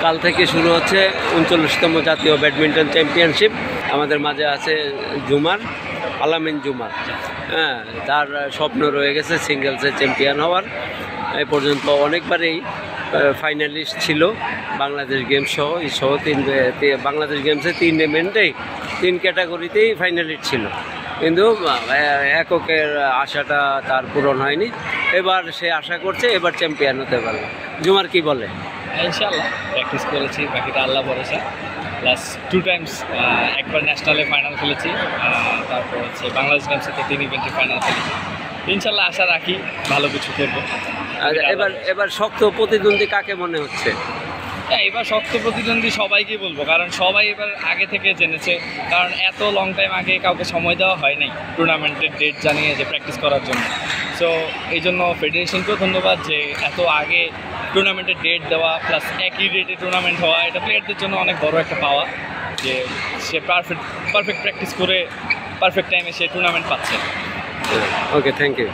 কাল থেকে শুরু হচ্ছে 39তম জাতীয় ব্যাডমিন্টন চ্যাম্পিয়নশিপ। আমাদের মাঝে আছে জুমার, আলামিন জুমার। হ্যাঁ, তার স্বপ্ন রয়ে গেছে সিঙ্গেলসে চ্যাম্পিয়ন হওয়ার। এ পর্যন্ত অনেকবারই ফাইনালিস্ট ছিল বাংলাদেশ গেমস সহ বাংলাদেশ গেমসে 3 ইভেন্টেই 3 ক্যাটাগরিতেই ফাইনালিস্ট ছিল, কিন্তু এককের আশাটা তার পূরণ হয়নি। এবার সে আশা করছে এবার চ্যাম্পিয়ন হতে পারবে। জুমার কি বলে? ইনশাআল্লাহ প্র্যাকটিস করেছি, বাকিটা আল্লাহ ভরসা। প্লাস 2 টাইমস, একবার ন্যাশনালে ফাইনাল খেলেছি, তারপর হচ্ছে বাংলাদেশ গেমসে 3 ইভেন্টে ফাইনাল খেলেছি। ইনশাআল্লাহ আশা রাখি ভালো কিছু করবো। এবার শক্ত প্রতিদ্বন্দ্বী কাকে মনে হচ্ছে? হ্যাঁ, এবার শক্ত প্রতিদ্বন্দ্বী সবাইকে বলবো, কারণ সবাই এবার আগে থেকে জেনেছে। কারণ এত লং টাইম আগে কাউকে সময় দেওয়া হয় নাই টুর্নামেন্টের ডেট জানিয়ে যে প্র্যাকটিস করার জন্য। সো এই জন্য ফেডারেশনকেও ধন্যবাদ যে এত আগে টুর্নামেন্টের ডেট দেওয়া, প্লাস একই ডেটে টুর্নামেন্ট হওয়া। এটা প্লেয়ারদের জন্য অনেক বড় একটা পাওয়া যে সে পারফেক্ট প্র্যাকটিস করে পারফেক্ট টাইমে সে টুর্নামেন্ট পাচ্ছে। ওকে, থ্যাংক ইউ।